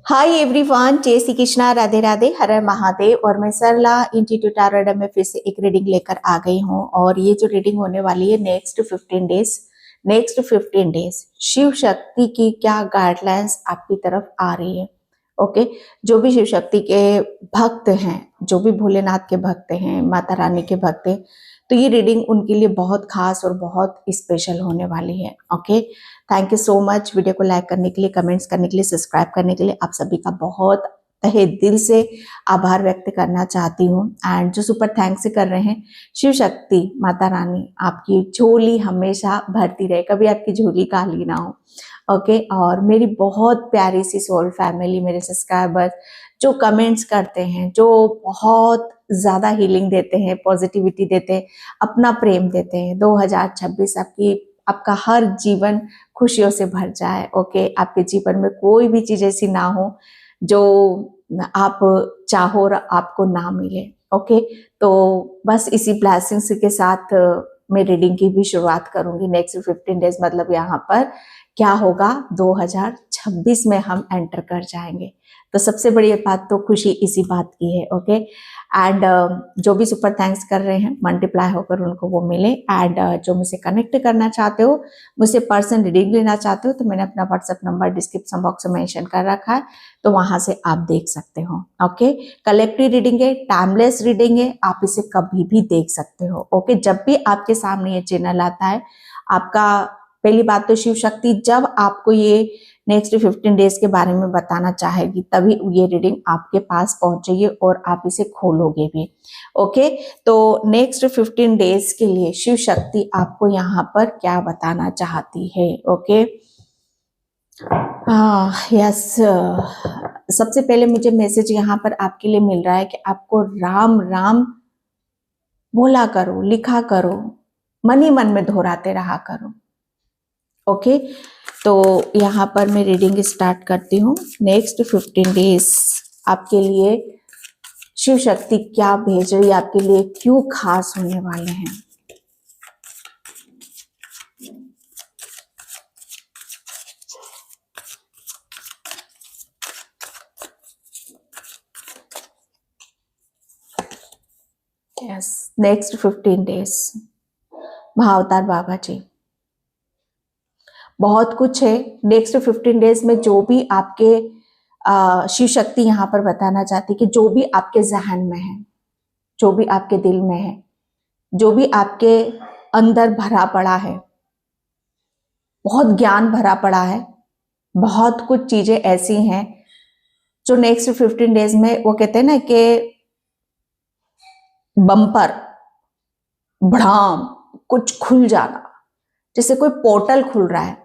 Hi everyone, जय श्री कृष्णा, राधे राधे, हर हर महादेव। और मैं सरला इंस्टीट्यूट टारोट में फिर से एक रीडिंग लेकर आ गई हूँ। और ये जो रीडिंग होने वाली है नेक्स्ट 15 डेज शिव शक्ति की क्या गाइडलाइंस आपकी तरफ आ रही है। ओके, जो भी शिव शक्ति के भक्त हैं, जो भी भोलेनाथ के भक्त हैं, माता रानी के भक्त हैं, तो ये रीडिंग उनके लिए बहुत खास और बहुत स्पेशल होने वाली है। Okay, thank you so much video को लाइक करने के लिए, कमेंट्स करने के लिए, सब्सक्राइब करने के लिए। आप सभी का बहुत तहे दिल से आभार व्यक्त करना चाहती हूँ। एंड जो सुपर थैंक्स से कर रहे हैं, शिव शक्ति माता रानी आपकी झोली हमेशा भरती रहे, कभी आपकी झोली खाली ना हो। ओके, और मेरी बहुत प्यारी सी सोल फैमिली, मेरे सब्सक्राइबर्स जो कमेंट्स करते हैं, जो बहुत ज़्यादा हीलिंग देते हैं, पॉजिटिविटी देते हैं, अपना प्रेम देते हैं। 2026 आपका हर जीवन खुशियों से भर जाए। ओके, आपके जीवन में कोई भी चीज़ ऐसी ना हो जो आप चाहो और आपको ना मिले। ओके, तो बस इसी ब्लेसिंग्स के साथ मैं रीडिंग की भी शुरुआत करूंगी। नेक्स्ट 15 डेज मतलब यहाँ पर क्या होगा, 2026 में हम एंटर कर जाएंगे। तो सबसे बड़ी बात तो खुशी इसी बात की है। ओके, एंड जो भी सुपर थैंक्स कर रहे हैं, मल्टीप्लाई होकर उनको वो मिले। एंड जो मुझसे कनेक्ट करना चाहते हो, मुझसे पर्सनल रीडिंग लेना चाहते हो, तो मैंने अपना व्हाट्सएप नंबर डिस्क्रिप्शन बॉक्स में मेंशन कर रखा है, तो वहां से आप देख सकते हो। ओके, कलेक्टिव रीडिंग है, टाइमलेस रीडिंग है, आप इसे कभी भी देख सकते हो। ओके, जब भी आपके सामने ये चैनल आता है, आपका पहली बात तो शिव शक्ति जब आपको ये नेक्स्ट 15 डेज के बारे में बताना चाहेगी, तभी ये रीडिंग आपके पास पहुंचेगी और आप इसे खोलोगे भी। ओके, तो नेक्स्ट 15 डेज के लिए शिव शक्ति आपको यहाँ पर क्या बताना चाहती है। ओके, यस, सबसे पहले मुझे मैसेज यहाँ पर आपके लिए मिल रहा है कि आपको राम राम बोला करो, लिखा करो, मन ही मन में दोहराते रहा करो। ओके, तो यहाँ पर मैं रीडिंग स्टार्ट करती हूँ। नेक्स्ट 15 डेज आपके लिए शिव शक्ति क्या भेज रही है, आपके लिए क्यों खास होने वाले हैं। यस, नेक्स्ट 15 डेज महाअवतार बाबा जी, बहुत कुछ है नेक्स्ट 15 डेज में। जो भी आपके शिव शक्ति यहाँ पर बताना चाहती कि जो भी आपके जहन में है, जो भी आपके दिल में है, जो भी आपके अंदर भरा पड़ा है, बहुत ज्ञान भरा पड़ा है, बहुत कुछ चीजें ऐसी हैं जो नेक्स्ट 15 डेज में, वो कहते हैं ना कि बम्पर भड़ाम कुछ खुल जाना, जैसे कोई पोर्टल खुल रहा है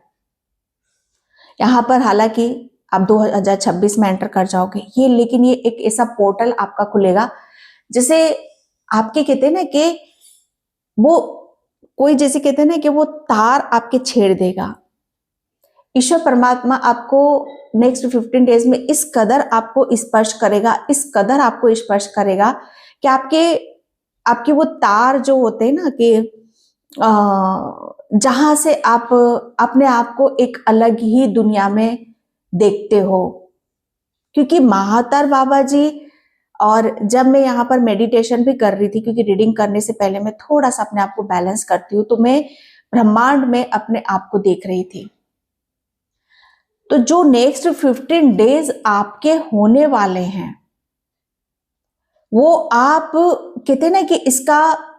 यहाँ पर। हालांकि आप 2026 में एंटर कर जाओगे ये, लेकिन ये एक ऐसा पोर्टल आपका खुलेगा जैसे आपके कहते हैं ना कि वो कोई, जैसे कहते हैं ना कि वो तार आपके छेड़ देगा। ईश्वर परमात्मा आपको नेक्स्ट 15 डेज में इस कदर आपको स्पर्श करेगा, इस कदर आपको स्पर्श करेगा कि आपके वो तार जो होते हैं ना कि जहां से आप अपने आप को एक अलग ही दुनिया में देखते हो। क्योंकि महाअवतार बाबा जी, और जब मैं यहाँ पर मेडिटेशन भी कर रही थी, क्योंकि रीडिंग करने से पहले मैं थोड़ा सा अपने आप को बैलेंस करती हूँ, तो मैं ब्रह्मांड में अपने आप को देख रही थी। तो जो नेक्स्ट 15 डेज आपके होने वाले हैं, वो आप कहते ना कि इसका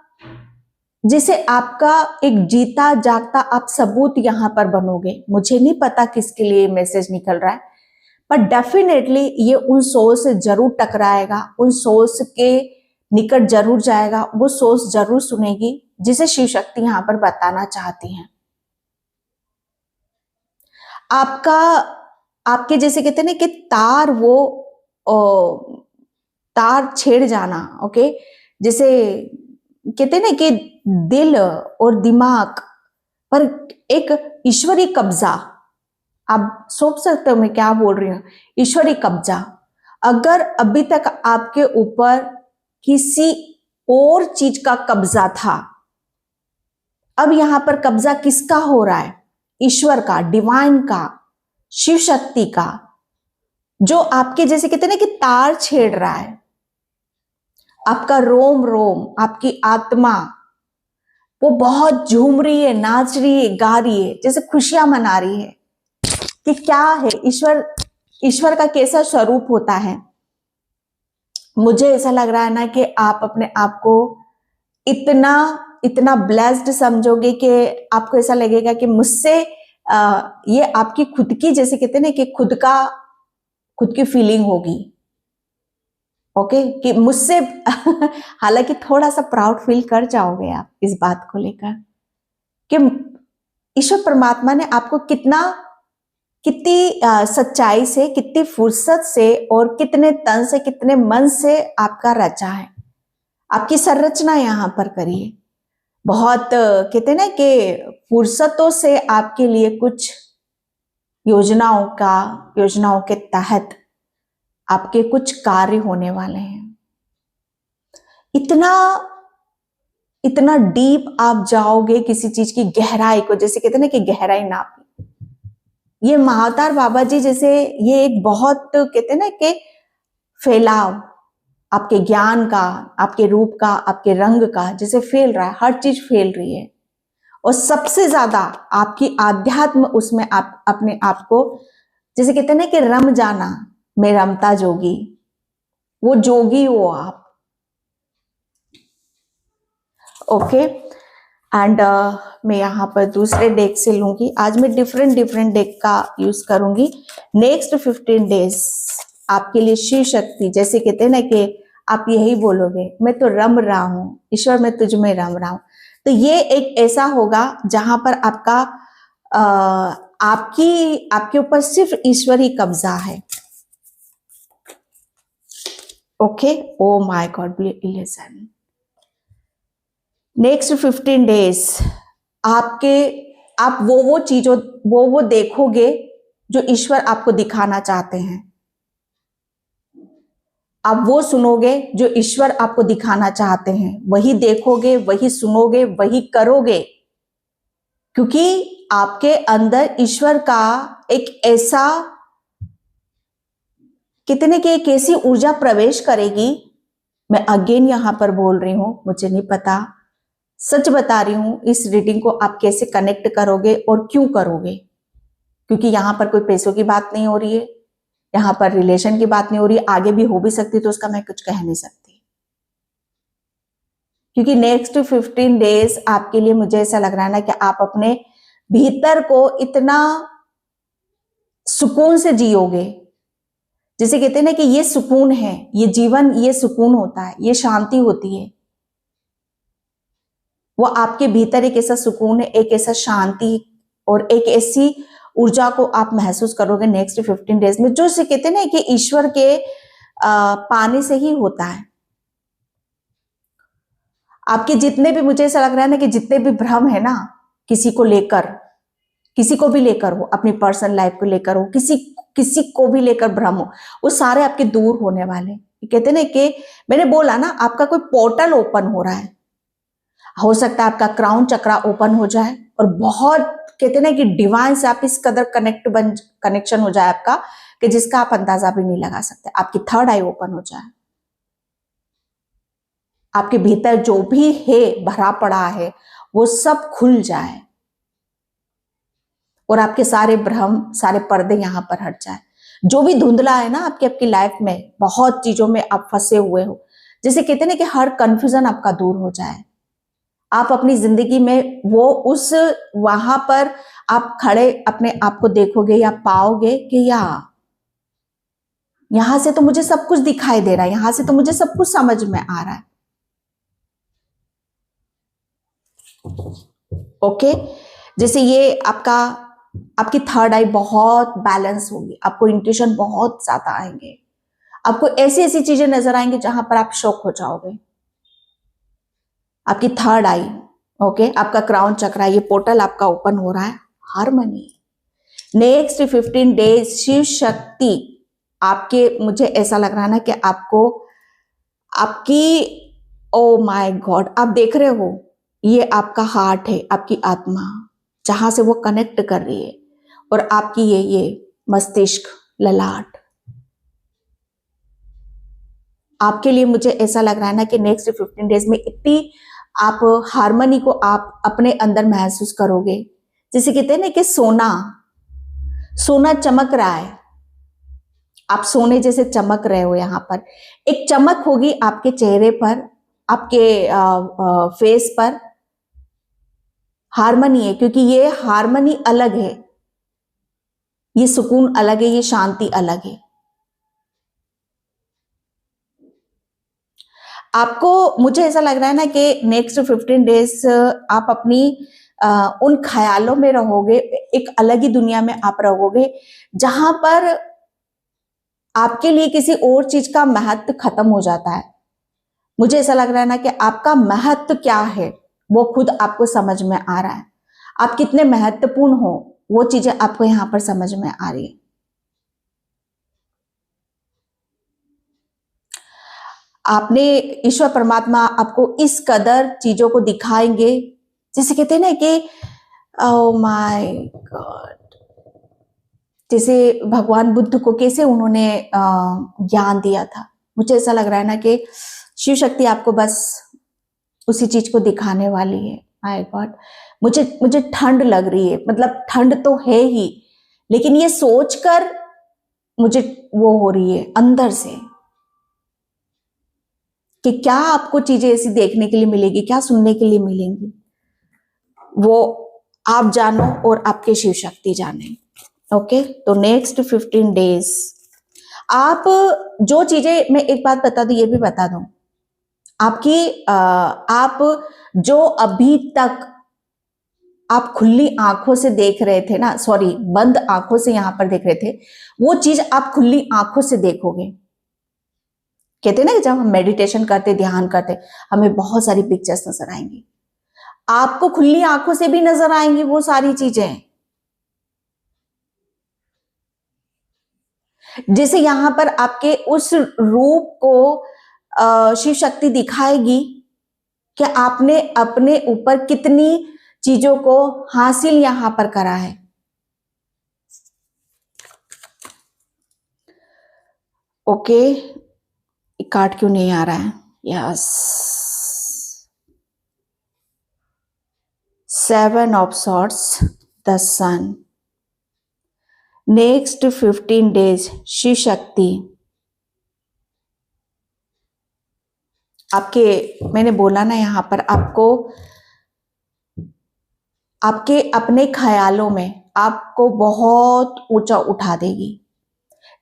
जिसे आपका एक जीता जागता आप सबूत यहां पर बनोगे। मुझे नहीं पता किसके लिए मैसेज निकल रहा है, पर डेफिनेटली ये उन सोल से जरूर टकराएगा, उन सोल्स के निकट जरूर जाएगा, वो सोल्स जरूर सुनेगी जिसे शिव शक्ति यहां पर बताना चाहती हैं। आपके जैसे कहते हैं ना कि तार, वो तार छेड़ जाना। ओके, जैसे कहते हैं ना कि दिल और दिमाग पर एक ईश्वरी कब्जा, आप सोच सकते हो मैं क्या बोल रही हूं, ईश्वरी कब्जा। अगर अभी तक आपके ऊपर किसी और चीज का कब्जा था, अब यहां पर कब्जा किसका हो रहा है? ईश्वर का, डिवाइन का, शिव शक्ति का। जो आपके जैसे कहते हैं ना कि तार छेड़ रहा है, आपका रोम रोम, आपकी आत्मा वो बहुत झूम रही है, नाच रही है, गा रही है, जैसे खुशियां मना रही है कि क्या है ईश्वर का कैसा स्वरूप होता है। मुझे ऐसा लग रहा है ना कि आप अपने आप को इतना इतना ब्लेस्ड समझोगे कि आपको ऐसा लगेगा कि मुझसे ये आपकी खुद की जैसे कहते हैं ना कि खुद की फीलिंग होगी। ओके कि मुझसे हालांकि थोड़ा सा प्राउड फील कर जाओगे आप इस बात को लेकर कि ईश्वर परमात्मा ने आपको कितनी सच्चाई से, कितनी फुर्सत से और कितने तन से, कितने मन से आपका रचा है, आपकी संरचना यहां पर करी है। बहुत कहते हैं ना कि फुर्सतों से आपके लिए कुछ योजनाओं के तहत आपके कुछ कार्य होने वाले हैं। इतना डीप आप जाओगे किसी चीज की गहराई को, जैसे कहते हैं ना कि गहराई नापी। ये महाअवतार बाबा जी जैसे ये एक बहुत कहते हैं ना कि फैलाव आपके ज्ञान का, आपके रूप का, आपके रंग का जैसे फैल रहा है, हर चीज फैल रही है। और सबसे ज्यादा आपकी आध्यात्म उसमें आप अपने आप को जैसे कहते हैं ना कि रम जाना, मैं रमता जोगी, वो जोगी हो आप। ओके एंड मैं यहाँ पर दूसरे डेक से लूंगी। आज मैं डिफरेंट डेक का यूज करूंगी। नेक्स्ट 15 डेज आपके लिए शिव शक्ति जैसे कहते हैं ना कि आप यही बोलोगे, मैं तो रम रहा हूं ईश्वर, मैं तुझ में रम रहा हूं। तो ये एक ऐसा होगा जहां पर आपके ऊपर सिर्फ ईश्वर ही कब्जा है। Okay, oh my God, listen. Next 15 days आप वो चीजों वो देखोगे जो ईश्वर आपको दिखाना चाहते हैं। आप वो सुनोगे जो ईश्वर आपको दिखाना चाहते हैं, वही देखोगे, वही सुनोगे, वही करोगे, क्योंकि आपके अंदर ईश्वर का एक ऐसा कितने की एक ऐसी ऊर्जा प्रवेश करेगी। मैं अगेन यहां पर बोल रही हूं, मुझे नहीं पता, सच बता रही हूं, इस रीडिंग को आप कैसे कनेक्ट करोगे और क्यों करोगे, क्योंकि यहां पर कोई पैसों की बात नहीं हो रही है, यहां पर रिलेशन की बात नहीं हो रही है, आगे भी हो भी सकती तो उसका मैं कुछ कह नहीं सकती, क्योंकि नेक्स्ट 15 डेज आपके लिए मुझे ऐसा लग रहा है ना कि आप अपने भीतर को इतना सुकून से जियोगे, जैसे कहते हैं ना कि ये सुकून है, ये जीवन, ये सुकून होता है, ये शांति होती है। वो आपके भीतर एक ऐसा सुकून है, एक ऐसा शांति और एक ऐसी ऊर्जा को आप महसूस करोगे नेक्स्ट 15 डेज में, जो से कहते हैं ना कि ईश्वर के पाने से ही होता है। आपके जितने भी, मुझे ऐसा लग रहा है ना कि जितने भी भ्रम है ना किसी को लेकर, किसी को भी लेकर हो, अपनी पर्सनल लाइफ को लेकर हो, किसी को भी लेकर भ्रम हो, वो सारे आपके दूर होने वाले। कहते हैं ना कि मैंने बोला ना, आपका कोई पोर्टल ओपन हो रहा है, हो सकता है आपका क्राउन चक्रा ओपन हो जाए और बहुत कहते हैं ना कि डिवाइन से आप इस कदर कनेक्शन हो जाए आपका कि जिसका आप अंदाजा भी नहीं लगा सकते। आपकी थर्ड आई ओपन हो जाए, आपके भीतर जो भी है भरा पड़ा है वो सब खुल जाए और आपके सारे भ्रम, सारे पर्दे यहां पर हट जाए। जो भी धुंधला है ना आपकी लाइफ में, बहुत चीजों में आप फंसे हुए हो, जैसे कहते हैं ना कि हर कंफ्यूजन आपका दूर हो जाए। आप अपनी जिंदगी में वहां पर आप खड़े अपने आप को देखोगे या पाओगे कि यहां से तो मुझे सब कुछ दिखाई दे रहा है, यहां से तो मुझे सब कुछ समझ में आ रहा है। ओके, जैसे ये आपकी थर्ड आई बहुत बैलेंस होगी, आपको इंट्यूशन बहुत ज्यादा आएंगे, आपको ऐसी ऐसी चीजें नजर आएंगी जहां पर आप शॉक हो जाओगे। आपकी थर्ड आई, ओके, आपका क्राउन चक्रा, ये पोर्टल आपका ओपन हो रहा है, harmony. Next 15 days Shiv Shakti आपके, मुझे ऐसा लग रहा है ना कि ओ माय गॉड, आप देख रहे हो, ये आपका हार्ट है, आपकी आत्मा जहां से वो कनेक्ट कर रही है, और आपकी ये मस्तिष्क, ललाट, आपके लिए मुझे ऐसा लग रहा है ना कि नेक्स्ट 15 डेज में इतनी आप हार्मनी को आप अपने अंदर महसूस करोगे, जैसे कहते हैं ना कि सोना सोना चमक रहा है, आप सोने जैसे चमक रहे हो। यहाँ पर एक चमक होगी आपके चेहरे पर, आपके फेस पर। हार्मनी है, क्योंकि ये हार्मनी अलग है, ये सुकून अलग है, ये शांति अलग है। आपको, मुझे ऐसा लग रहा है ना कि नेक्स्ट 15 डेज आप अपनी उन ख्यालों में रहोगे, एक अलग ही दुनिया में आप रहोगे, जहां पर आपके लिए किसी और चीज का महत्व खत्म हो जाता है। मुझे ऐसा लग रहा है ना कि आपका महत्व क्या है वो खुद आपको समझ में आ रहा है। आप कितने महत्वपूर्ण हो वो चीजें आपको यहां पर समझ में आ रही है। आपने, ईश्वर परमात्मा आपको इस कदर चीजों को दिखाएंगे, जैसे कहते हैं ना कि ओह माय गॉड, जैसे भगवान बुद्ध को कैसे उन्होंने ज्ञान दिया था। मुझे ऐसा लग रहा है ना कि शिव शक्ति आपको बस उसी चीज को दिखाने वाली है। माय गॉड, मुझे मुझे ठंड लग रही है, मतलब ठंड तो है ही, लेकिन ये सोचकर मुझे वो हो रही है अंदर से कि क्या आपको चीजें ऐसी देखने के लिए मिलेगी, क्या सुनने के लिए मिलेंगी, वो आप जानो और आपके शिव शक्ति जाने। ओके, तो नेक्स्ट 15 डेज आप जो चीजें, मैं एक बात बता दूं, ये भी बता दूं, आपकी आप जो अभी तक आप खुली आंखों से देख रहे थे ना, सॉरी बंद आंखों से यहां पर देख रहे थे, वो चीज आप खुली आंखों से देखोगे। कहते हैं ना कि जब हम मेडिटेशन करते, ध्यान करते, हमें बहुत सारी पिक्चर्स नजर आएंगी, आपको खुली आंखों से भी नजर आएंगी वो सारी चीजें। जैसे यहां पर आपके उस रूप को शिव शक्ति दिखाएगी कि आपने अपने ऊपर कितनी चीजों को हासिल यहां पर करा है। ओके, कार्ड क्यों नहीं आ रहा है? Yes, 7 of swords, the sun. Next 15 days Shiv Shakti आपके, मैंने बोला ना यहां पर आपको, आपके अपने ख्यालों में आपको बहुत ऊंचा उठा देगी।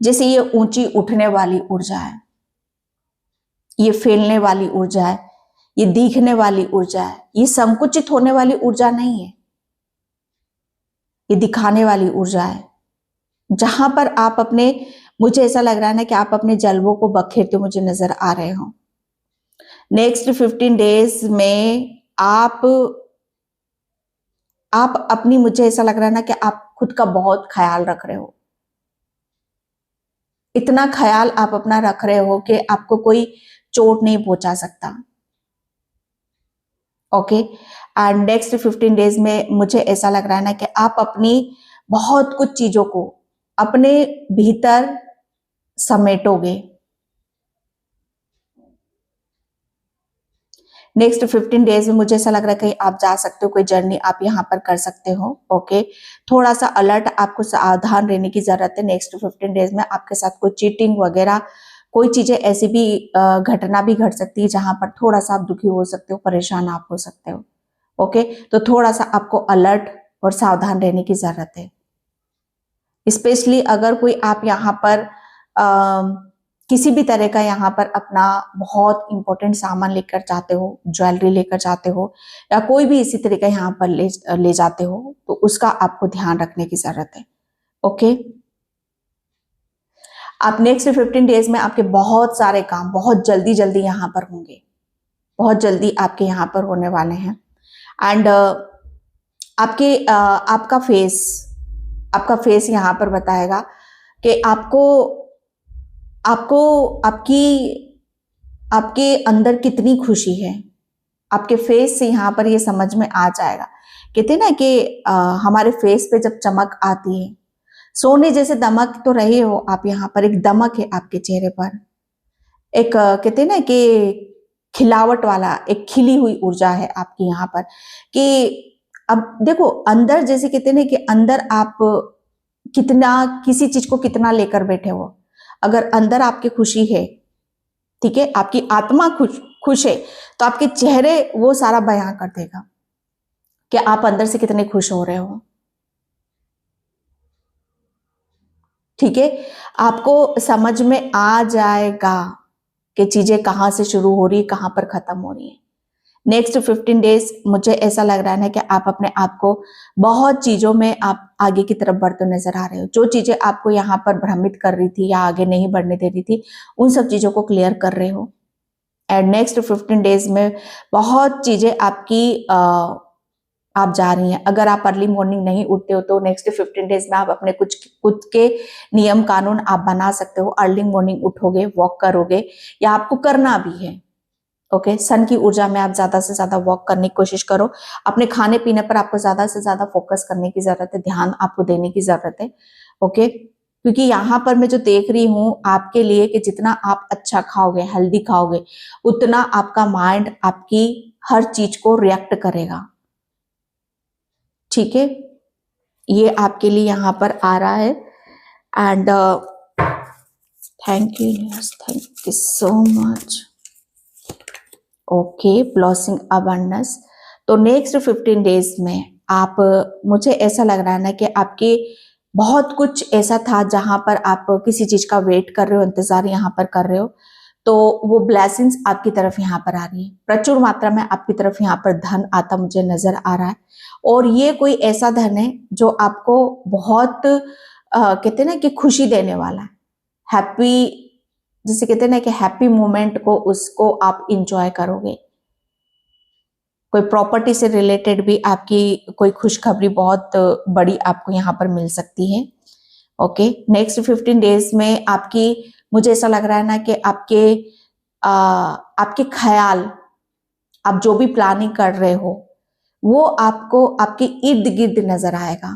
जैसे ये ऊंची उठने वाली ऊर्जा है, ये फैलने वाली ऊर्जा है, ये दिखने वाली ऊर्जा है, ये संकुचित होने वाली ऊर्जा नहीं है, ये दिखाने वाली ऊर्जा है। जहां पर आप अपने, मुझे ऐसा लग रहा है ना कि आप अपने जलवों को बखेरते मुझे नजर आ रहे हो। नेक्स्ट 15 डेज में आप अपनी, मुझे ऐसा लग रहा है ना कि आप खुद का बहुत ख्याल रख रहे हो। इतना ख्याल आप अपना रख रहे हो कि आपको कोई चोट नहीं पहुंचा सकता। ओके, एंड नेक्स्ट 15 डेज में मुझे ऐसा लग रहा है ना कि आप अपनी बहुत कुछ चीजों को अपने भीतर समेटोगे। नेक्स्ट 15 डेज में मुझे ऐसा लग रहा है कहीं आप जा सकते हो, कोई जर्नी आप यहाँ पर कर सकते हो। ओके, थोड़ा सा अलर्ट, आपको सावधान रहने की जरूरत है। नेक्स्ट 15 डेज में आपके साथ कोई चीटिंग वगैरह, कोई चीजें ऐसी भी घटना भी घट सकती है जहां पर थोड़ा सा आप दुखी हो सकते हो, परेशान आप हो सकते हो। ओके, तो थोड़ा सा आपको अलर्ट और सावधान रहने की जरूरत है। स्पेशली अगर कोई आप यहाँ पर किसी भी तरह का यहाँ पर अपना बहुत इंपॉर्टेंट सामान लेकर जाते हो, ज्वेलरी लेकर जाते हो, या कोई भी इसी तरह का यहाँ पर ले जाते हो, तो उसका आपको ध्यान रखने की जरूरत है। ओके, आप नेक्स्ट 15 डेज में आपके बहुत सारे काम बहुत जल्दी जल्दी यहाँ पर होंगे, बहुत जल्दी आपके यहाँ पर होने वाले हैं। एंड आपका फेस यहाँ पर बताएगा कि आपको आपको आपकी आपके अंदर कितनी खुशी है। आपके फेस से यहाँ पर ये समझ में आ जाएगा। कहते हैं ना कि हमारे फेस पे जब चमक आती है, सोने जैसे दमक तो रहे हो आप, यहाँ पर एक दमक है आपके चेहरे पर, एक कहते हैं ना कि खिलावट वाला, एक खिली हुई ऊर्जा है आपकी यहाँ पर। कि अब देखो अंदर, जैसे कहते हैं ना कि अंदर आप कितना किसी चीज को कितना लेकर बैठे हो। अगर अंदर आपकी खुशी है, ठीक है, आपकी आत्मा खुश है, तो आपके चेहरे वो सारा बयां कर देगा कि आप अंदर से कितने खुश हो रहे हो। ठीक है, आपको समझ में आ जाएगा कि चीजें कहां से शुरू हो रही है, कहां पर खत्म हो रही है। नेक्स्ट 15 डेज मुझे ऐसा लग रहा है कि आप अपने आप को बहुत चीजों में आप आगे की तरफ बढ़ते नजर आ रहे हो। जो चीजें आपको यहाँ पर भ्रमित कर रही थी या आगे नहीं बढ़ने दे रही थी, उन सब चीजों को क्लियर कर रहे हो। एंड नेक्स्ट 15 डेज में बहुत चीजें आपकी आप जा रही हैं। अगर आप अर्ली मॉर्निंग नहीं उठते हो तो नेक्स्ट 15 डेज में आप अपने कुछ खुद के नियम कानून आप बना सकते हो। अर्ली मॉर्निंग उठोगे, वॉक करोगे, या आपको करना भी है। ओके, सन की ऊर्जा में आप ज्यादा से ज्यादा वॉक करने की कोशिश करो। अपने खाने पीने पर आपको ज्यादा से ज्यादा फोकस करने की जरूरत है, ध्यान आपको देने की जरूरत है। ओके, क्योंकि यहाँ पर मैं जो देख रही हूँ आपके लिए कि जितना आप अच्छा खाओगे, हेल्दी खाओगे, उतना आपका माइंड आपकी हर चीज को रिएक्ट करेगा। ठीक है, ये आपके लिए यहाँ पर आ रहा है। And thank you so much. Okay, blessing abundance. तो नेक्स्ट 15 डेज में आप, मुझे ऐसा लग रहा है ना कि आपके बहुत कुछ ऐसा था जहां पर आप किसी चीज का वेट कर रहे हो, इंतजार यहाँ पर कर रहे हो, तो वो ब्लेसिंग्स आपकी तरफ यहाँ पर आ रही है। प्रचुर मात्रा में आपकी तरफ यहाँ पर धन आता मुझे नजर आ रहा है। और ये कोई ऐसा धन है जो आपको बहुत कहते हैं ना कि खुशी देने वाला है। हैप्पी, जिसे कहते हैं ना कि हैप्पी मोमेंट को, उसको आप इंजॉय करोगे। कोई प्रॉपर्टी से रिलेटेड भी आपकी कोई खुशखबरी बहुत बड़ी आपको यहाँ पर मिल सकती है। ओके, नेक्स्ट 15 डेज में आपकी, मुझे ऐसा लग रहा है ना कि आपके ख्याल, आप जो भी प्लानिंग कर रहे हो वो आपको आपके इर्द गिर्द नजर आएगा।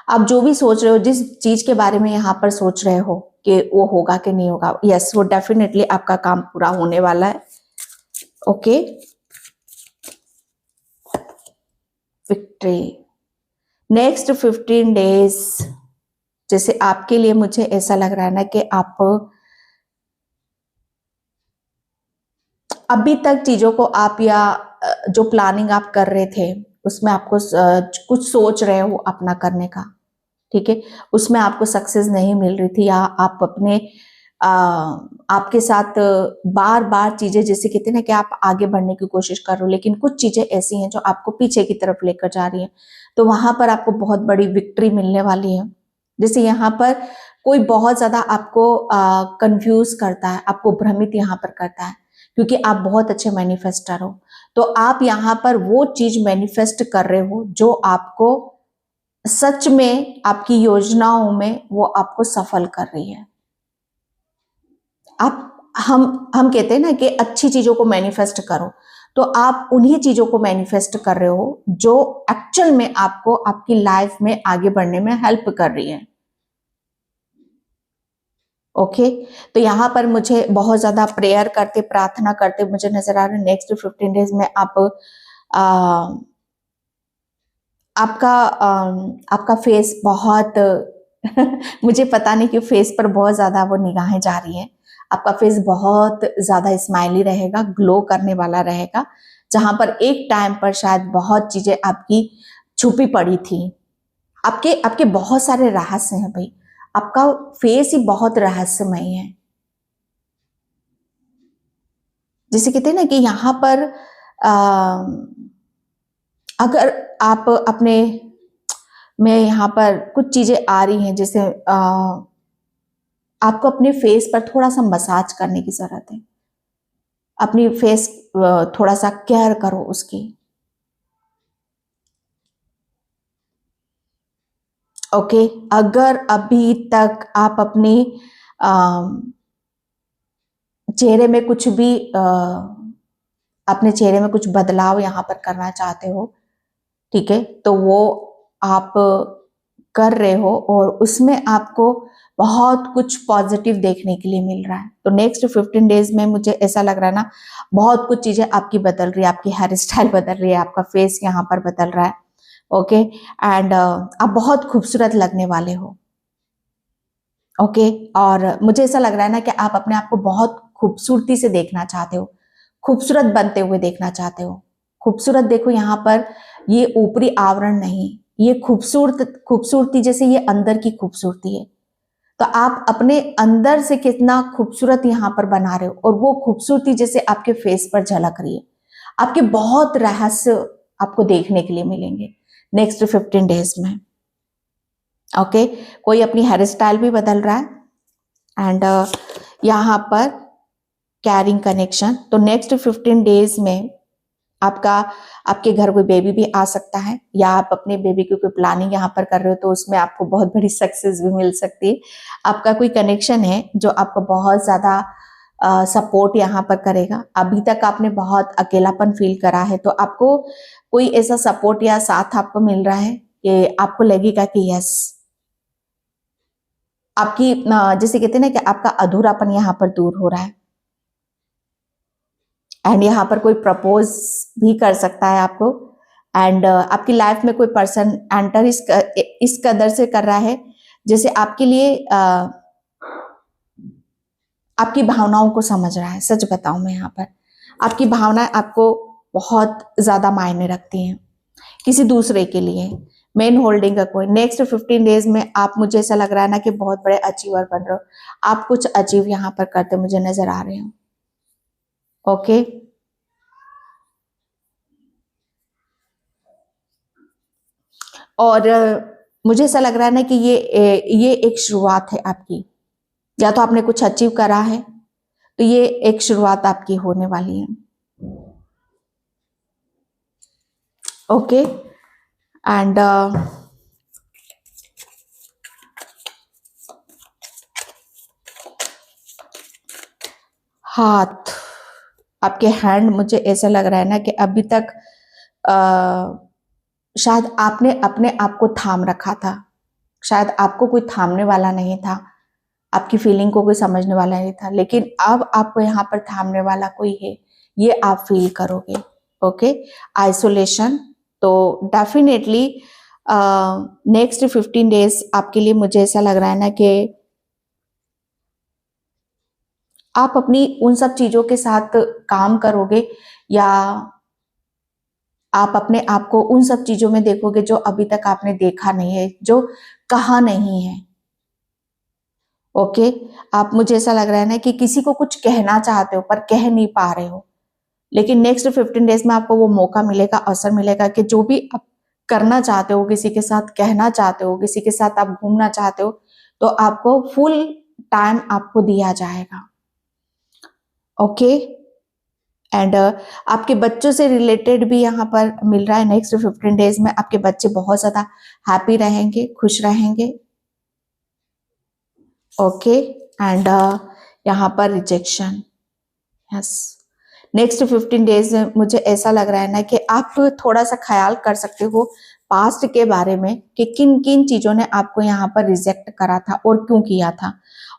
आप जो भी सोच रहे हो, जिस चीज के बारे में यहाँ पर सोच रहे हो कि वो होगा कि नहीं होगा, यस, वो डेफिनेटली आपका काम पूरा होने वाला है। Okay, victory. नेक्स्ट 15 डेज जैसे आपके लिए मुझे ऐसा लग रहा है ना कि आप अभी तक चीजों को आप, या जो प्लानिंग आप कर रहे थे उसमें आपको कुछ सोच रहे हो अपना करने का, ठीक है, उसमें आपको सक्सेस नहीं मिल रही थी, या आप अपने आपके साथ बार बार चीजें, जैसे कहते हैं ना कि आप आगे बढ़ने की कोशिश कर रहे हो, लेकिन कुछ चीजें ऐसी हैं जो आपको पीछे की तरफ लेकर जा रही हैं, तो वहां पर आपको बहुत बड़ी विक्ट्री मिलने वाली है। जैसे यहाँ पर कोई बहुत ज्यादा आपको कंफ्यूज करता है, आपको भ्रमित यहाँ पर करता है, क्योंकि आप बहुत अच्छे मैनिफेस्टर हो। तो आप यहाँ पर वो चीज मैनिफेस्ट कर रहे हो जो आपको सच में आपकी योजनाओं में वो आपको सफल कर रही है। आप, हम कहते हैं ना कि अच्छी चीजों को मैनिफेस्ट करो, तो आप उन्हीं चीजों को मैनिफेस्ट कर रहे हो जो एक्चुअल में आपको आपकी लाइफ में आगे बढ़ने में हेल्प कर रही है। ओके, तो यहाँ पर मुझे बहुत ज्यादा प्रेयर करते, प्रार्थना करते मुझे नजर आ रहा है। नेक्स्ट 15 डेज में आप आपका फेस बहुत मुझे पता नहीं क्यों फेस पर बहुत ज्यादा वो निगाहें जा रही हैं। आपका फेस बहुत ज्यादा स्माइली रहेगा, ग्लो करने वाला रहेगा, जहां पर एक टाइम पर शायद बहुत चीजें आपकी छुपी पड़ी थी। आपके आपके बहुत सारे रहस्य हैं भाई, आपका फेस ही बहुत रहस्यमय है। जिसे कहते हैं ना कि यहाँ पर अगर आप अपने में यहाँ पर कुछ चीजें आ रही हैं, जैसे आपको अपने फेस पर थोड़ा सा मसाज करने की जरूरत है। अपनी फेस थोड़ा सा केयर करो उसकी। ओके, अगर अभी तक आप अपनी चेहरे में कुछ भी अपने चेहरे में कुछ बदलाव यहाँ पर करना चाहते हो, ठीक है, तो वो आप कर रहे हो और उसमें आपको बहुत कुछ पॉजिटिव देखने के लिए मिल रहा है। तो नेक्स्ट 15 डेज में मुझे ऐसा लग रहा है ना, बहुत कुछ चीजें आपकी बदल रही है, आपकी हेयर स्टाइल बदल रही है, आपका फेस यहाँ पर बदल रहा है। ओके, एंड आप बहुत खूबसूरत लगने वाले हो। ओके, और मुझे ऐसा लग रहा है ना कि आप अपने आप को बहुत खूबसूरती से देखना चाहते हो, खूबसूरत बनते हुए देखना चाहते हो। खूबसूरत देखो यहाँ पर, ये ऊपरी आवरण नहीं, ये खूबसूरती जैसे ये अंदर की खूबसूरती है। तो आप अपने अंदर से कितना खूबसूरत यहाँ पर बना रहे हो, और वो खूबसूरती जैसे आपके फेस पर झलक रही है। आपके बहुत रहस्य आपको देखने के लिए मिलेंगे नेक्स्ट 15 डेज में। ओके, कोई अपनी हेयर स्टाइल भी बदल रहा है। एंड यहाँ पर कैरिंग कनेक्शन, तो नेक्स्ट 15 डेज में आपका आपके घर कोई बेबी भी आ सकता है, या आप अपने बेबी की कोई प्लानिंग यहाँ पर कर रहे हो तो उसमें आपको बहुत बड़ी सक्सेस भी मिल सकती है। आपका कोई कनेक्शन है जो आपको बहुत ज्यादा सपोर्ट यहाँ पर करेगा। अभी तक आपने बहुत अकेलापन फील करा है, तो आपको कोई ऐसा सपोर्ट या साथ आपको मिल रहा है कि आपको लगेगा कि यस, आपकी जैसे कहते हैं ना कि आपका अधूरापन यहाँ पर दूर हो रहा है। एंड यहाँ पर कोई प्रपोज भी कर सकता है आपको। एंड आपकी लाइफ में कोई पर्सन एंटर इस कदर से कर रहा है जैसे आपके लिए आपकी भावनाओं को समझ रहा है। सच बताऊं मैं, यहाँ पर आपकी भावनाएं आपको बहुत ज्यादा मायने रखती हैं किसी दूसरे के लिए। मेन होल्डिंग का कोई नेक्स्ट 15 डेज में आप, मुझे ऐसा लग रहा है ना कि बहुत बड़े अचीवर बन रहे हो। आप कुछ अचीव यहाँ पर करते मुझे नजर आ रहे हो। ओके, और मुझे ऐसा लग रहा है ना कि ये एक शुरुआत है आपकी, या तो आपने कुछ अचीव करा है, तो ये एक शुरुआत आपकी होने वाली है। ओके, एंड हाथ, आपके हैंड, मुझे ऐसा लग रहा है ना कि अभी तक शायद आपने अपने आप को थाम रखा था, शायद आपको कोई थामने वाला नहीं था, आपकी फीलिंग को कोई समझने वाला नहीं था, लेकिन अब आपको यहाँ पर थामने वाला कोई है, ये आप फील करोगे। ओके, आइसोलेशन, तो डेफिनेटली नेक्स्ट 15 डेज आपके लिए मुझे ऐसा लग रहा है ना कि आप अपनी उन सब चीजों के साथ काम करोगे, या आप अपने आप को उन सब चीजों में देखोगे जो अभी तक आपने देखा नहीं है, जो कहा नहीं है। ओके, आप, मुझे ऐसा लग रहा है ना कि किसी को कुछ कहना चाहते हो पर कह नहीं पा रहे हो, लेकिन नेक्स्ट 15 डेज में आपको वो मौका मिलेगा, अवसर मिलेगा कि जो भी आप करना चाहते हो, किसी के साथ कहना चाहते हो, किसी के साथ आप घूमना चाहते हो, तो आपको फुल टाइम आपको दिया जाएगा। ओके, एंड आपके बच्चों से रिलेटेड भी यहाँ पर मिल रहा है। नेक्स्ट 15 डेज में आपके बच्चे बहुत ज्यादा हैप्पी रहेंगे, खुश रहेंगे। ओके, एंड यहाँ पर रिजेक्शन, यस, नेक्स्ट 15 डेज में मुझे ऐसा लग रहा है ना कि आप थोड़ा सा ख्याल कर सकते हो पास्ट के बारे में कि किन किन चीजों ने आपको यहाँ पर रिजेक्ट करा था और क्यों किया था।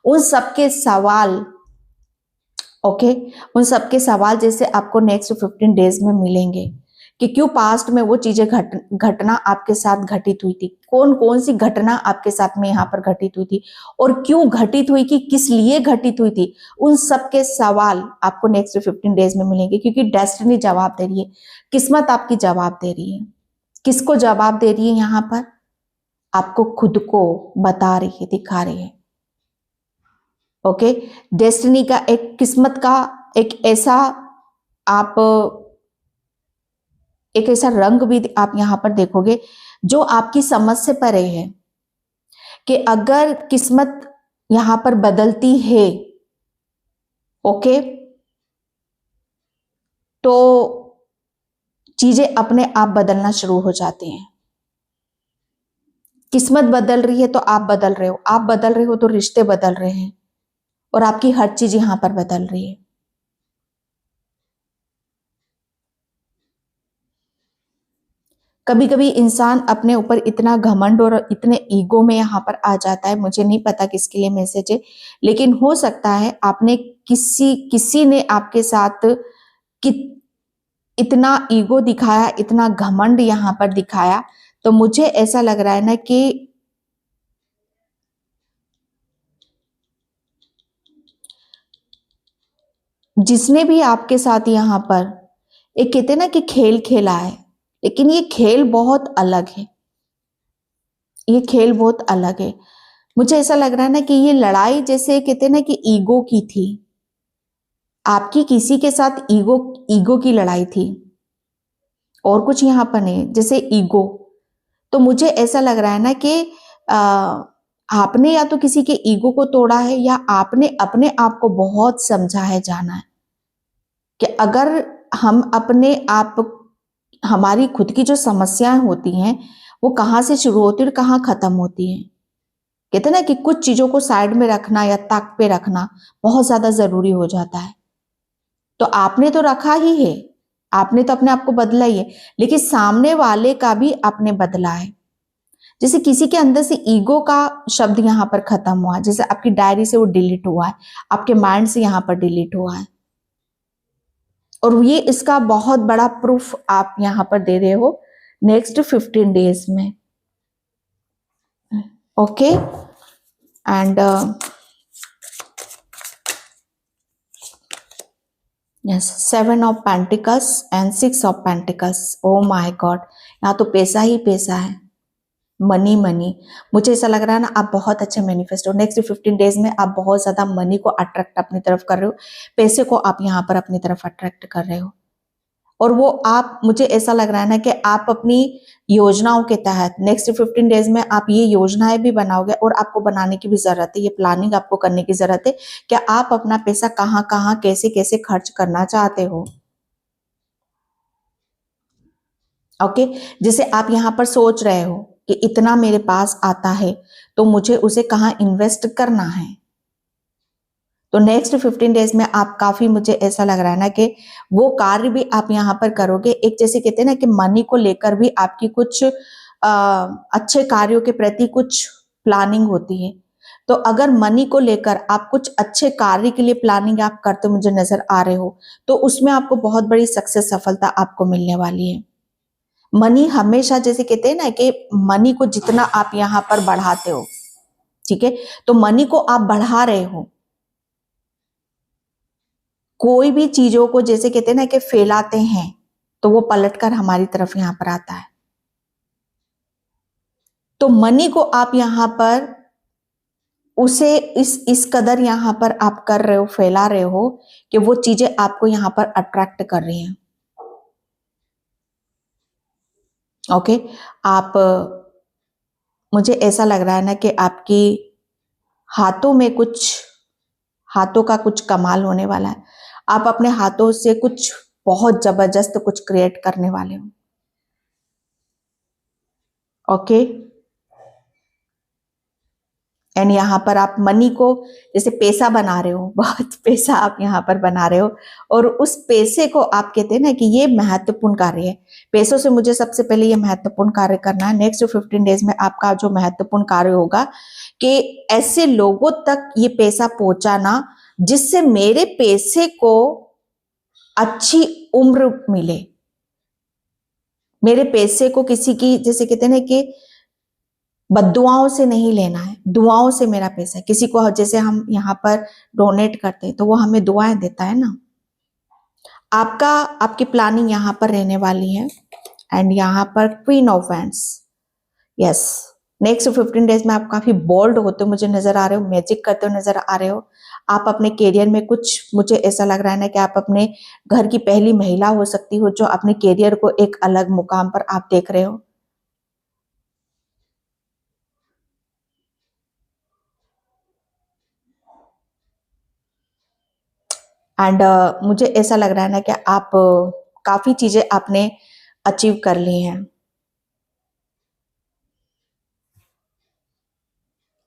उन सबके सवाल, ओके, उन सबके सवाल जैसे आपको नेक्स्ट 15 डेज में मिलेंगे कि क्यों पास्ट में वो चीजें घटना आपके साथ घटित हुई थी, कौन कौन सी घटना आपके साथ में यहाँ पर घटित हुई थी, और क्यों घटित हुई, कि किस लिए घटित हुई थी। उन सबके सवाल आपको नेक्स्ट 15 डेज में मिलेंगे, क्योंकि डेस्टिनी जवाब दे रही है, किस्मत आपकी जवाब दे रही है। किसको जवाब दे रही है यहाँ पर? आपको खुद को बता रही है, दिखा रही है। ओके, डेस्टिनी का एक, किस्मत का एक ऐसा, आप एक ऐसा रंग भी आप यहां पर देखोगे जो आपकी समझ से परे है, कि अगर किस्मत यहां पर बदलती है, ओके, तो चीजें अपने आप बदलना शुरू हो जाती हैं। किस्मत बदल रही है तो आप बदल रहे हो, आप बदल रहे हो तो रिश्ते बदल रहे हैं, और आपकी हर चीज यहां पर बदल रही है। कभी कभी इंसान अपने ऊपर इतना घमंड और इतने ईगो में यहाँ पर आ जाता है, मुझे नहीं पता किसके लिए मैसेज है, लेकिन हो सकता है आपने किसी किसी ने आपके साथ कि इतना ईगो दिखाया, इतना घमंड यहाँ पर दिखाया। तो मुझे ऐसा लग रहा है ना कि जिसने भी आपके साथ यहाँ पर एक कहते ना कि खेल खेला है, लेकिन ये खेल बहुत अलग है, ये खेल बहुत अलग है। मुझे ऐसा लग रहा है ना कि ये लड़ाई जैसे कहते ना कि ईगो की थी, आपकी किसी के साथ ईगो ईगो की लड़ाई थी, और कुछ यहाँ पर नहीं, जैसे ईगो। तो मुझे ऐसा लग रहा है ना कि आपने या तो किसी के ईगो को तोड़ा है, या आपने अपने आप को बहुत समझा है, जाना है कि अगर हम अपने आप, हमारी खुद की जो समस्याएं होती हैं वो कहाँ से शुरू होती है और कहाँ खत्म होती हैं। कहते हैं ना कि कुछ चीजों को साइड में रखना या ताक पे रखना बहुत ज्यादा जरूरी हो जाता है। तो आपने तो रखा ही है, आपने तो अपने आप को बदला ही है, लेकिन सामने वाले का भी आपने बदला है। जैसे किसी के अंदर से ईगो का शब्द यहाँ पर खत्म हुआ, जैसे आपकी डायरी से वो डिलीट हुआ है, आपके माइंड से यहाँ पर डिलीट हुआ है, और ये इसका बहुत बड़ा प्रूफ आप यहाँ पर दे रहे हो नेक्स्ट 15 डेज में। Okay, and yes, 7 of pentacles and 6 of pentacles. Oh my God, यहाँ तो पैसा ही पैसा है, मनी मनी। मुझे ऐसा लग रहा है ना आप बहुत अच्छे मैनिफेस्ट हो, नेक्स्ट 15 डेज में आप बहुत ज्यादा मनी को अट्रैक्ट अपनी तरफ कर रहे हो, पैसे को आप यहाँ पर अपनी तरफ अट्रैक्ट कर रहे हो। और वो आप, मुझे ऐसा लग रहा है ना कि आप अपनी योजनाओं के तहत नेक्स्ट 15 डेज में आप ये योजनाएं भी बनाओगे, और आपको बनाने की भी जरूरत है, ये प्लानिंग आपको करने की जरूरत है कि आप अपना पैसा कहाँ कहाँ कैसे कैसे खर्च करना चाहते हो। ओके, जैसे आप यहाँ पर सोच रहे हो कि इतना मेरे पास आता है तो मुझे उसे कहाँ इन्वेस्ट करना है। तो नेक्स्ट 15 डेज में आप काफी, मुझे ऐसा लग रहा है ना कि वो कार्य भी आप यहाँ पर करोगे। एक जैसे कहते हैं ना कि मनी को लेकर भी आपकी कुछ अच्छे कार्यों के प्रति कुछ प्लानिंग होती है। तो अगर मनी को लेकर आप कुछ अच्छे कार्य के लिए प्लानिंग आप करते मुझे नजर आ रहे हो, तो उसमें आपको बहुत बड़ी सक्सेस, सफलता आपको मिलने वाली है। मनी हमेशा, जैसे कहते हैं ना कि मनी को जितना आप यहाँ पर बढ़ाते हो, ठीक है, तो मनी को आप बढ़ा रहे हो। कोई भी चीजों को जैसे कहते हैं ना कि फैलाते हैं तो वो पलटकर हमारी तरफ यहां पर आता है। तो मनी को आप यहां पर उसे इस कदर यहां पर आप कर रहे हो, फैला रहे हो कि वो चीजें आपको यहां पर अट्रैक्ट कर रही हैं। ओके, आप, मुझे ऐसा लग रहा है ना कि आपकी हाथों में कुछ, हाथों का कुछ कमाल होने वाला है। आप अपने हाथों से कुछ बहुत जबरदस्त कुछ क्रिएट करने वाले हो। ओके, एंड यहाँ पर आप मनी को जैसे पैसा बना रहे हो, बहुत पैसा आप यहाँ पर बना रहे हो, और उस पैसे को आप कहते हैं ना कि ये महत्वपूर्ण कार्य है। पैसों से मुझे सबसे पहले ये महत्वपूर्ण कार्य करना है। नेक्स्ट 15 डेज में आपका जो महत्वपूर्ण कार्य होगा कि ऐसे लोगों तक ये पैसा पहुंचाना जिससे मेरे पैसे को अच्छी उम्र मिले। मेरे पैसे को किसी की, जैसे कहते हैं ना कि बद्दुआओं से नहीं लेना है, दुआओं से मेरा पैसा है। किसी को जैसे हम यहाँ पर डोनेट करते हैं तो वो हमें दुआएं देता है ना। आपका, आपकी प्लानिंग यहाँ पर रहने वाली है। एंड यहाँ पर queen of wands, yes, next 15 days में आप काफी बोल्ड होते हो मुझे नजर आ रहे हो, मैजिक करते हो नजर आ रहे हो। आप अपने करियर में कुछ, मुझे ऐसा लग रहा है ना कि आप अपने घर की पहली महिला हो सकती हो जो अपने करियर को एक अलग मुकाम पर आप देख रहे हो। एंड मुझे ऐसा लग रहा है ना कि आप काफी चीजें आपने अचीव कर ली हैं।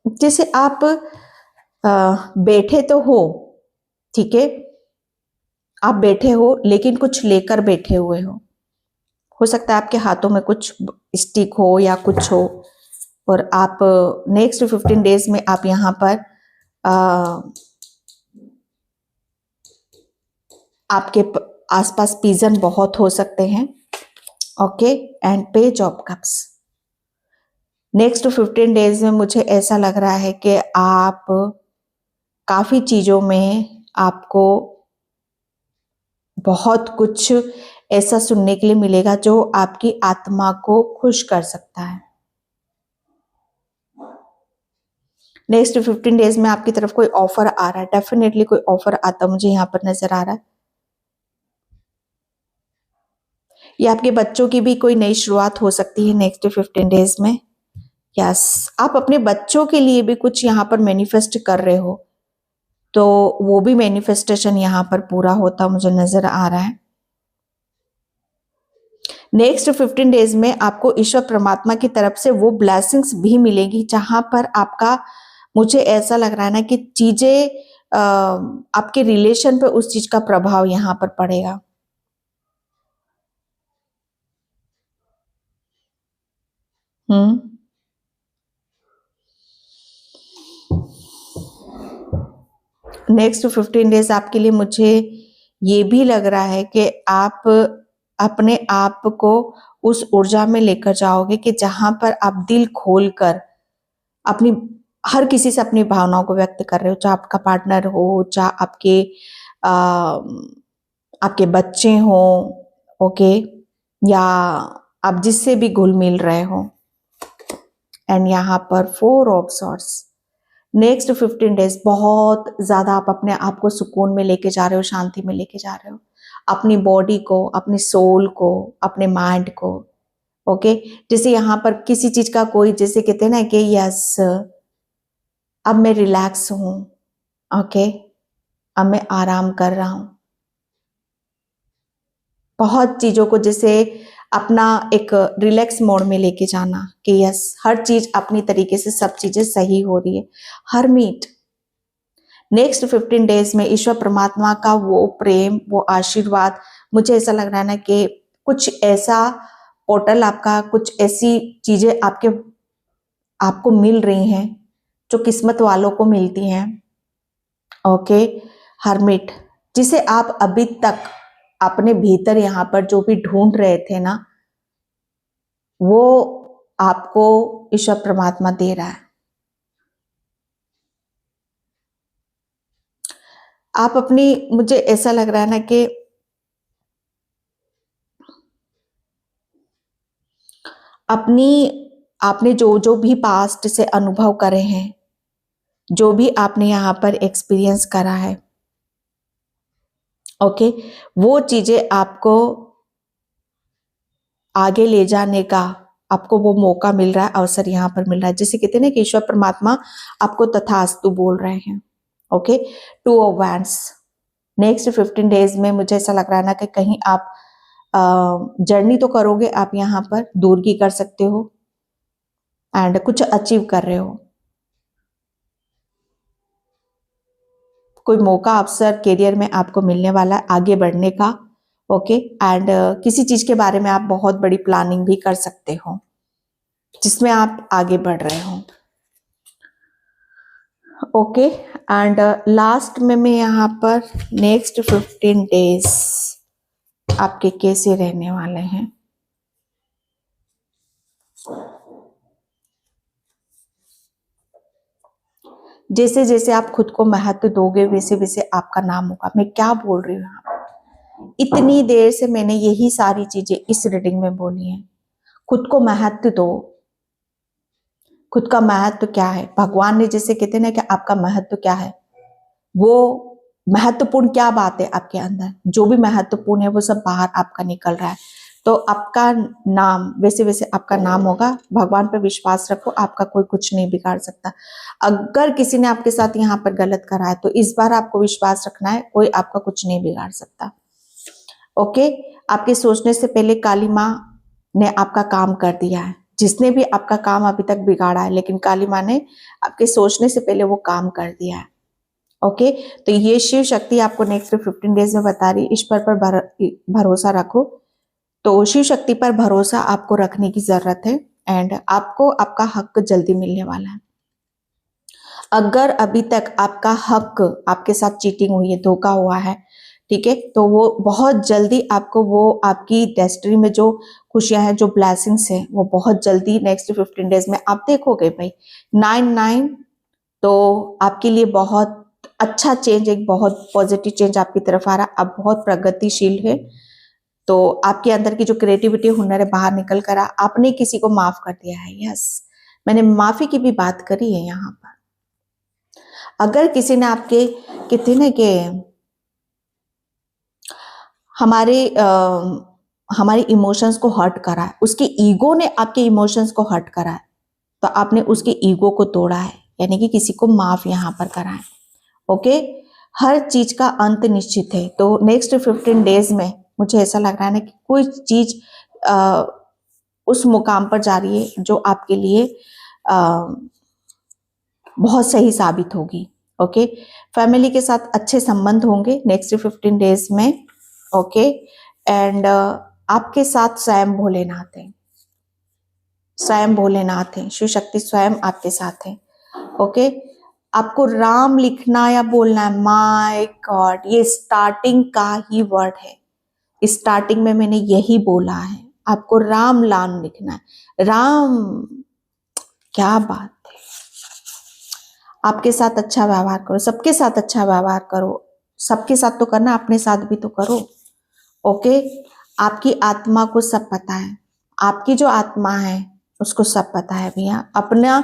जैसे आप बैठे तो हो, ठीक है, आप बैठे हो लेकिन कुछ लेकर बैठे हुए हो। हो सकता है आपके हाथों में कुछ स्टिक हो या कुछ हो, और आप नेक्स्ट 15 डेज में आप यहाँ पर आपके आसपास पिजन बहुत हो सकते हैं। Okay, and page of cups. Next 15 days में मुझे ऐसा लग रहा है कि आप काफी चीजों में आपको बहुत कुछ ऐसा सुनने के लिए मिलेगा जो आपकी आत्मा को खुश कर सकता है। नेक्स्ट 15 डेज में आपकी तरफ कोई ऑफर आ रहा है, डेफिनेटली कोई ऑफर आता मुझे यहाँ पर नजर आ रहा है। ये आपके बच्चों की भी कोई नई शुरुआत हो सकती है नेक्स्ट 15 डेज में। यस, आप अपने बच्चों के लिए भी कुछ यहाँ पर मैनिफेस्ट कर रहे हो, तो वो भी मैनिफेस्टेशन यहाँ पर पूरा होता मुझे नजर आ रहा है। नेक्स्ट 15 डेज में आपको ईश्वर परमात्मा की तरफ से वो ब्लेसिंग्स भी मिलेगी जहां पर आपका, मुझे ऐसा लग रहा है ना कि चीजें आपके रिलेशन पे उस चीज का प्रभाव यहाँ पर पड़ेगा। नेक्स्ट 15 डेज आपके लिए मुझे ये भी लग रहा है कि आप अपने आप को उस ऊर्जा में लेकर जाओगे कि जहां पर आप दिल खोलकर अपनी हर किसी से अपनी भावनाओं को व्यक्त कर रहे हो, चाहे आपका पार्टनर हो, चाहे आ, आपके बच्चे हो, ओके, या आप जिससे भी घुल मिल रहे हो। एंड यहाँ पर 4 ऑफ सॉर्ड्स। नेक्स्ट 15 डेज बहुत ज्यादा आप अपने आप को सुकून में लेके जा रहे हो, शांति में लेके जा रहे हो, अपनी बॉडी को, अपनी सोल को, अपने माइंड को। ओके, जैसे यहाँ पर किसी चीज का कोई, जैसे कहते हैं ना कि यस अब मैं रिलैक्स हूं, ओके, अब मैं आराम कर रहा हूं। बहुत चीजों को जैसे अपना एक रिलैक्स मोड में लेके जाना कि यस हर चीज अपनी तरीके से, सब चीजें सही हो रही है। हर मीट नेक्स्ट 15 डेज में ईश्वर परमात्मा का वो प्रेम, वो आशीर्वाद, मुझे ऐसा लग रहा है ना कि कुछ ऐसा पोर्टल आपका, कुछ ऐसी चीजें आपको मिल रही हैं जो किस्मत वालों को मिलती हैं। ओके, हरमिट, जिसे आप अभी तक अपने भीतर यहाँ पर जो भी ढूंढ रहे थे ना, वो आपको ईश्वर परमात्मा दे रहा है। आप अपनी, मुझे ऐसा लग रहा है ना कि अपनी, आपने जो जो भी पास्ट से अनुभव करे हैं, जो भी आपने यहाँ पर एक्सपीरियंस करा है, ओके, वो चीजें आपको आगे ले जाने का आपको वो मौका मिल रहा है, अवसर यहाँ पर मिल रहा है। जैसे कहते हैं ना कि ईश्वर परमात्मा आपको तथास्तु बोल रहे हैं। Okay, 2 of wands. Next 15 days में मुझे ऐसा लग रहा है ना कि कहीं आप जर्नी तो करोगे, आप यहाँ पर दूर की कर सकते हो एंड कुछ अचीव कर रहे हो। कोई मौका, अवसर करियर में आपको मिलने वाला है आगे बढ़ने का। ओके, एंड किसी चीज के बारे में आप बहुत बड़ी प्लानिंग भी कर सकते हो जिसमें आप आगे बढ़ रहे हो। ओके, एंड लास्ट में मैं यहाँ पर नेक्स्ट 15 डेज आपके कैसे रहने वाले हैं। जैसे जैसे आप खुद को महत्व दोगे वैसे वैसे आपका नाम होगा। मैं क्या बोल रही हूँ यहाँ पर, इतनी देर से मैंने यही सारी चीजें इस रीडिंग में बोली हैं। खुद को महत्व दो। खुद का महत्व क्या है, भगवान ने जैसे कहते हैं ना कि आपका महत्व क्या है, वो महत्वपूर्ण क्या बात है आपके अंदर, जो भी महत्वपूर्ण है वो सब बाहर आपका निकल रहा है। तो आपका नाम, वैसे वैसे आपका नाम होगा। भगवान पर विश्वास रखो, आपका कोई कुछ नहीं बिगाड़ सकता। अगर किसी ने आपके साथ यहाँ पर गलत करा है तो इस बार आपको विश्वास रखना है, कोई आपका कुछ नहीं बिगाड़ सकता। ओके, आपके सोचने से पहले काली माँ ने आपका काम कर दिया है। जिसने भी आपका काम अभी तक बिगाड़ा है, लेकिन काली माँ ने आपके सोचने से पहले वो काम कर दिया है। ओके, तो ये शिव शक्ति आपको नेक्स्ट 15 डेज में बता रही है। ईश्वर पर भरोसा रखो, तो शिव शक्ति पर भरोसा आपको रखने की जरूरत है एंड आपको आपका हक जल्दी मिलने वाला है। अगर अभी तक आपका हक, आपके साथ चीटिंग हुई है, धोखा हुआ है, ठीक है, तो वो बहुत जल्दी आपको, वो आपकी डेस्टिनी में जो खुशियां हैं, जो ब्लेसिंग्स हैं, वो बहुत जल्दी नेक्स्ट 15 डेज में आप देखोगे भाई। 9-9 तो आपके लिए बहुत अच्छा चेंज, एक बहुत पॉजिटिव चेंज आपकी तरफ आ रहा है। आप बहुत प्रगतिशील है, तो आपके अंदर की जो क्रिएटिविटी, हुनर है, बाहर निकल कर आपने किसी को माफ कर दिया है। यस, मैंने माफी की भी बात करी है यहाँ पर। अगर किसी ने आपके, कहते ना कि हमारे इमोशंस को हर्ट करा है, उसके ईगो ने आपके इमोशंस को हर्ट करा है, तो आपने उसके ईगो को तोड़ा है, यानी कि किसी को माफ यहाँ पर करा है। ओके, हर चीज का अंत निश्चित है। तो नेक्स्ट 15 डेज में मुझे ऐसा लग रहा है ना कि कोई चीज उस मुकाम पर जा रही है जो आपके लिए बहुत सही साबित होगी। ओके, फैमिली के साथ अच्छे संबंध होंगे नेक्स्ट 15 डेज में। ओके, एंड आपके साथ स्वयं भोलेनाथ है, स्वयं भोलेनाथ है, शिव शक्ति स्वयं आपके साथ है। ओके, आपको राम लिखना या बोलना है, माय गॉड, ये स्टार्टिंग का ही वर्ड है। स्टार्टिंग में मैंने यही बोला है, आपको राम लाम लिखना है। राम, क्या बात है। आपके साथ अच्छा व्यवहार करो, सबके साथ अच्छा व्यवहार करो, सबके साथ तो करना, अपने साथ भी तो करो। ओके, आपकी आत्मा को सब पता है, आपकी जो आत्मा है उसको सब पता है भैया। अपना,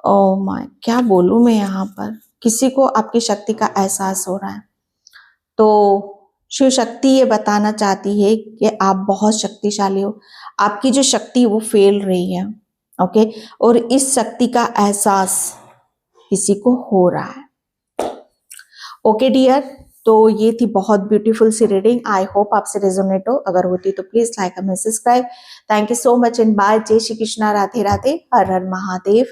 ओ माय, क्या बोलूं मैं यहाँ पर, किसी को आपकी शक्ति का एहसास हो रहा है। तो शिव शक्ति ये बताना चाहती है कि आप बहुत शक्तिशाली हो, आपकी जो शक्ति वो फैल रही है। ओके, और इस शक्ति का एहसास किसी को हो रहा है। ओके डियर, तो ये थी बहुत ब्यूटीफुल सी रीडिंग। आई होप आपसे रेजोनेट हो, अगर होती तो please like, comment, subscribe. Thank you so much and bye. जय श्री कृष्णा, राधे राधे, हर हर महादेव।